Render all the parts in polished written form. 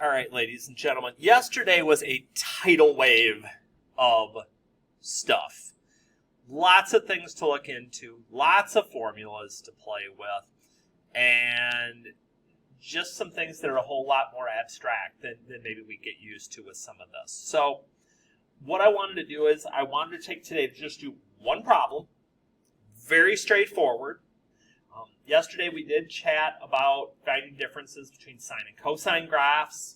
All right, ladies and gentlemen, yesterday was a tidal wave of stuff. Lots of things to look into, lots of formulas to play with, and just some things that are a whole lot more abstract than maybe we get used to with some of this. So what I wanted to do is I wanted to take today to just do one problem, very straightforward. Yesterday we did chat about finding differences between sine and cosine graphs.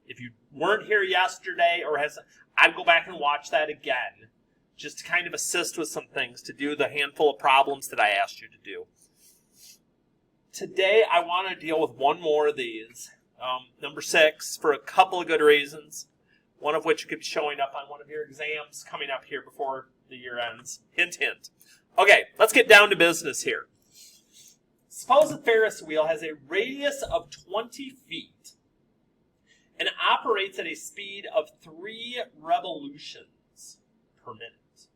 If you weren't here yesterday, I'd go back and watch that again, just to kind of assist with some things, to do the handful of problems that I asked you to do. Today I want to deal with one more of these, number 6, for a couple of good reasons, one of which could be showing up on one of your exams coming up here before the year ends. Hint, hint. Okay, let's get down to business here. Suppose a Ferris wheel has a radius of 20 feet and operates at a speed of 3 revolutions per minute.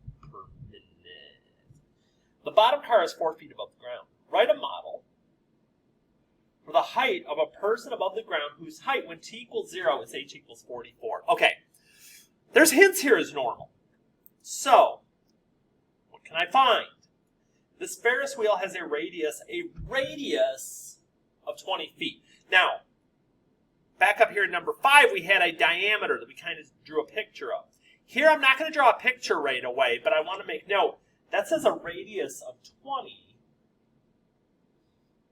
The bottom car is 4 feet above the ground. Write a model for the height of a person above the ground whose height when t equals 0 is h equals 44. Okay, there's hints here as normal. So, what can I find? This Ferris wheel has a radius of 20 feet. Now, back up here in number 5, we had a diameter that we kind of drew a picture of. Here, I'm not going to draw a picture right away, but I want to make note. That says a radius of 20,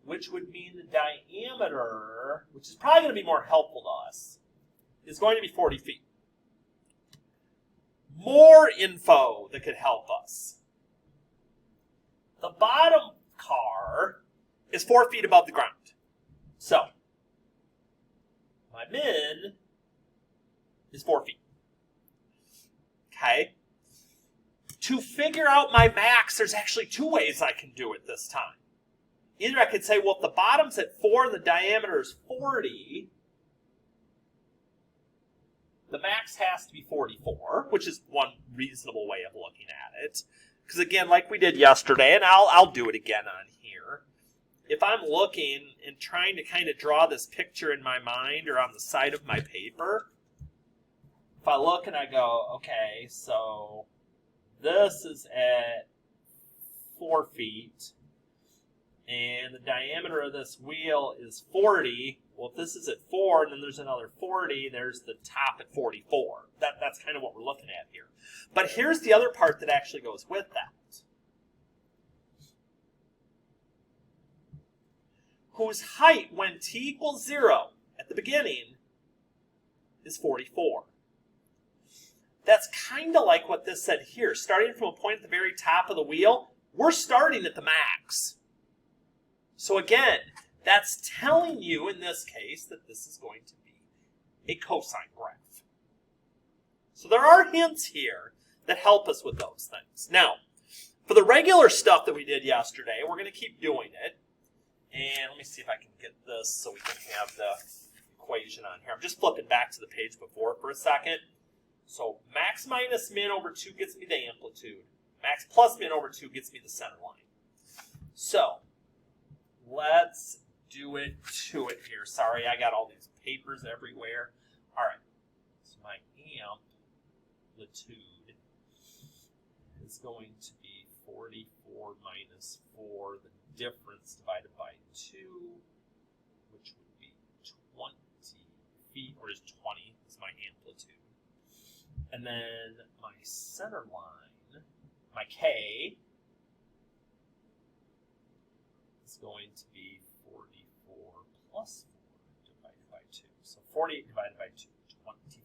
which would mean the diameter, which is probably going to be more helpful to us, is going to be 40 feet. More info that could help us. The bottom car is 4 feet above the ground. So, my min is 4 feet. Okay? To figure out my max, there's actually 2 ways I can do it this time. Either I could say, well, if the bottom's at 4 and the diameter is 40, the max has to be 44, which is one reasonable way of looking at it. Because again, like we did yesterday, and I'll do it again on here, if I'm looking and trying to kind of draw this picture in my mind or on the side of my paper, if I look and I go, okay, so this is at 4 feet, and the diameter of this wheel is 40. Well, if this is at 4, and then there's another 40, there's the top at 44. That's kind of what we're looking at here. But here's the other part that actually goes with that. Whose height when t equals 0 at the beginning is 44. That's kind of like what this said here. Starting from a point at the very top of the wheel, we're starting at the max. So again, that's telling you in this case that this is going to be a cosine graph. So there are hints here that help us with those things. Now, for the regular stuff that we did yesterday, we're going to keep doing it. And let me see if I can get this so we can have the equation on here. I'm just flipping back to the page before for a second. So max minus min over 2 gets me the amplitude. Max plus min over 2 gets me the center line. So let's do it to it here. Sorry, I got all these papers everywhere. All right, so my amplitude is going to be 44 minus 4, the difference divided by 2, which would be 20 feet, or just 20 is my amplitude. And then my center line, my K, is going to be 44 plus 4 divided by 2. So 48 divided by 2,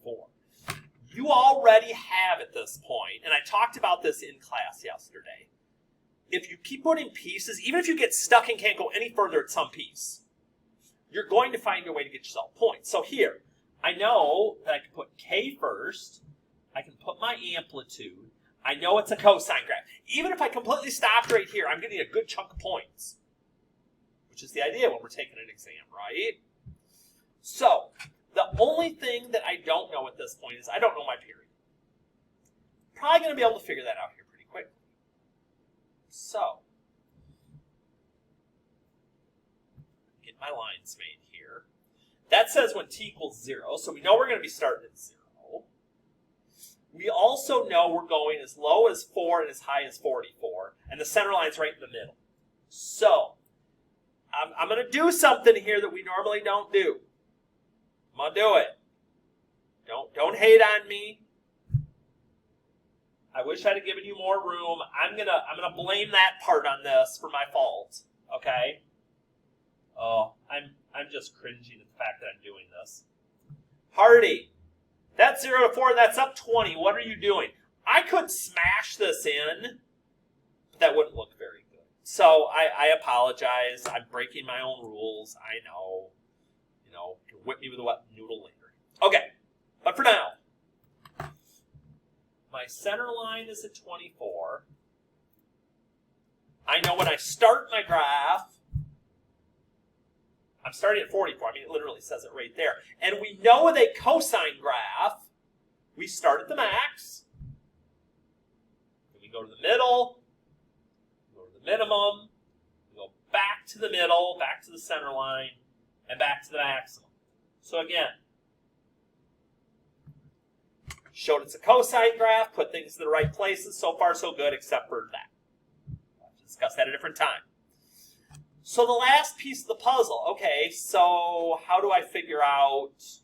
24. You already have at this point, and I talked about this in class yesterday, if you keep putting pieces, even if you get stuck and can't go any further at some piece, you're going to find your way to get yourself points. So here, I know that I can put K first. I can put my amplitude. I know it's a cosine graph. Even if I completely stopped right here, I'm getting a good chunk of points, which is the idea when we're taking an exam, right? So, the only thing that I don't know at this point is I don't know my period. Probably going to be able to figure that out here pretty quickly. So, get my lines made here. That says when t equals 0, so we know we're going to be starting at 0. We also know we're going as low as 4 and as high as 44, and the center line's right in the middle. So, I'm going to do something here that we normally don't do. I'm going to do it. Don't hate on me. I wish I'd have given you more room. I'm gonna blame that part on this for my fault. Okay? Oh, I'm just cringing at the fact that I'm doing this. Hardy, that's 0 to 4, that's up 20. What are you doing? I could smash this in, but that wouldn't look very good. So I apologize. I'm breaking my own rules. I know. You know, you can whip me with a wet noodle later. Okay, but for now, my center line is at 24. I know when I start my graph, I'm starting at 44. I mean, it literally says it right there. And we know with a cosine graph, we start at the max. Then we go to the middle. We go to the minimum. We go back to the middle, back to the center line, and back to the maximum. So again, showed it's a cosine graph, put things in the right places. So far, so good, except for that. We'll discuss that at a different time. So the last piece of the puzzle. Okay, so how do I figure out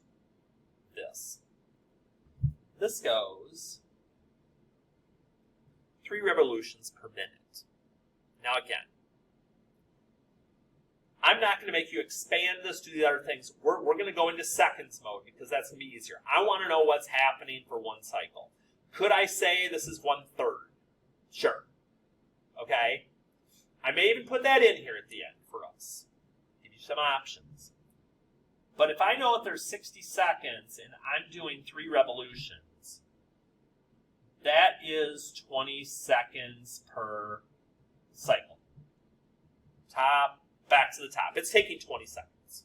this? This goes 3 revolutions per minute. Now again, I'm not going to make you expand this to the other things. We're going to go into seconds mode because that's going to be easier. I want to know what's happening for one cycle. Could I say this is 1/3? Sure. Okay. I may even put that in here at the end for us. Give you some options. But if I know that there's 60 seconds and I'm doing 3 revolutions, that is 20 seconds per cycle. Top. Back to the top. It's taking 20 seconds.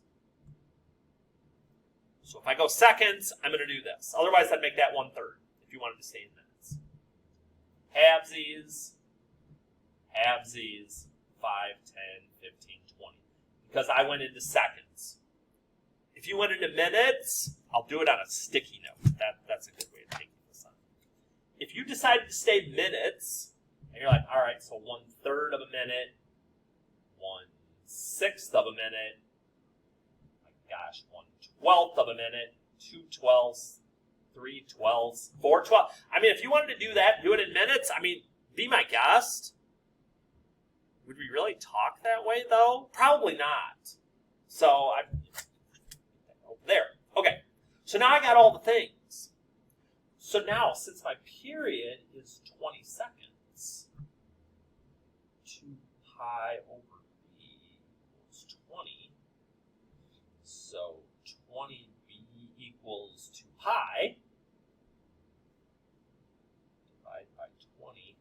So if I go seconds, I'm going to do this. Otherwise, I'd make that 1/3 if you wanted to stay in minutes. Halvesies, 5, 10, 15, 20. Because I went into seconds. If you went into minutes, I'll do it on a sticky note. That's a good way of taking this on. If you decided to stay minutes, and you're like, all right, so 1/3 of a minute, 1/6 of a minute, my gosh, 1/12 of a minute, 2 12ths, 3 12ths, 4 12ths. I mean, if you wanted to do that, do it in minutes, I mean, be my guest. Would we really talk that way, though? Probably not. So, over there. Okay, so now I got all the things. So now, since my period is 20 seconds, 2 pi over 20. So 20b equals 2 pi. Divide by 20.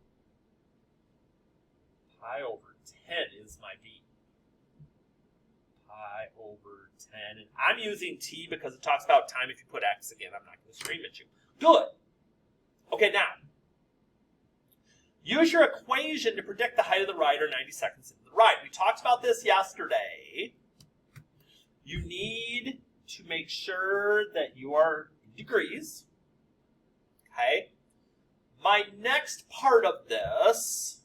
Pi over 10 is my b. Pi over 10. And I'm using t because it talks about time if you put x again. I'm not going to scream at you. Good. Okay, now. Use your equation to predict the height of the rider 90 seconds into the ride. We talked about this yesterday. You need to make sure that you are in degrees. Okay? My next part of this,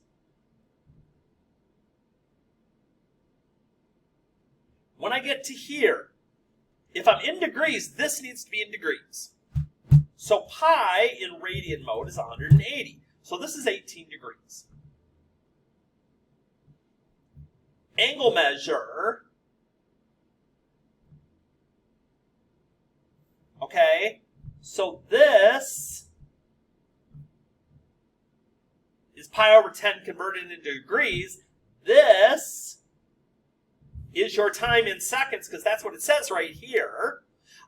when I get to here, if I'm in degrees, this needs to be in degrees. So pi in radian mode is 180. So this is 18 degrees. Angle measure, okay, so this is pi over 10 converted into degrees. This is your time in seconds because that's what it says right here.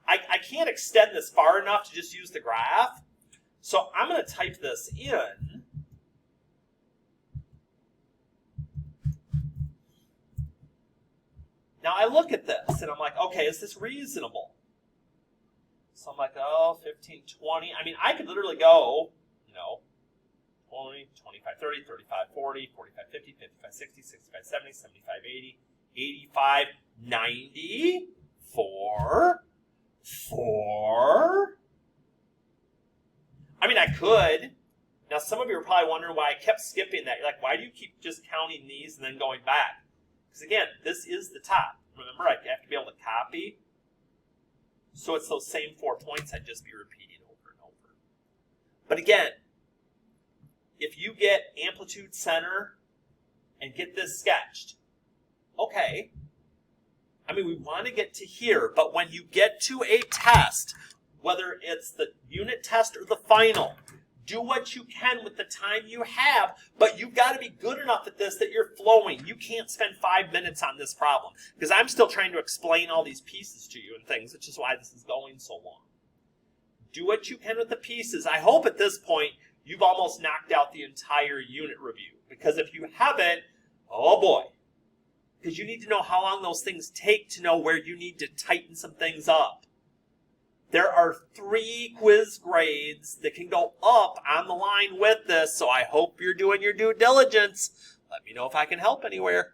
I can't extend this far enough to just use the graph. So I'm going to type this in. Now I look at this and I'm like, okay, is this reasonable? So I'm like, oh, 15, 20. I mean, I could literally go, 20, 25, 30, 35, 40, 45, 50, 55, 60, 65, 70, 75, 80, 85, 90. 4, 4. I mean, I could. Now, some of you are probably wondering why I kept skipping that. You're like, why do you keep just counting these and then going back? Because again, this is the top. Remember, I have to be able to copy. So it's those same 4 points I'd just be repeating over and over. But again, if you get amplitude center and get this sketched, okay. I mean, we want to get to here, but when you get to a test, whether it's the unit test or the final, do what you can with the time you have, but you've got to be good enough at this that you're flowing. You can't spend 5 minutes on this problem, because I'm still trying to explain all these pieces to you and things, which is why this is going so long. Do what you can with the pieces. I hope at this point you've almost knocked out the entire unit review, because if you haven't, oh boy, because you need to know how long those things take to know where you need to tighten some things up. There are 3 quiz grades that can go up on the line with this, so I hope you're doing your due diligence. Let me know if I can help anywhere.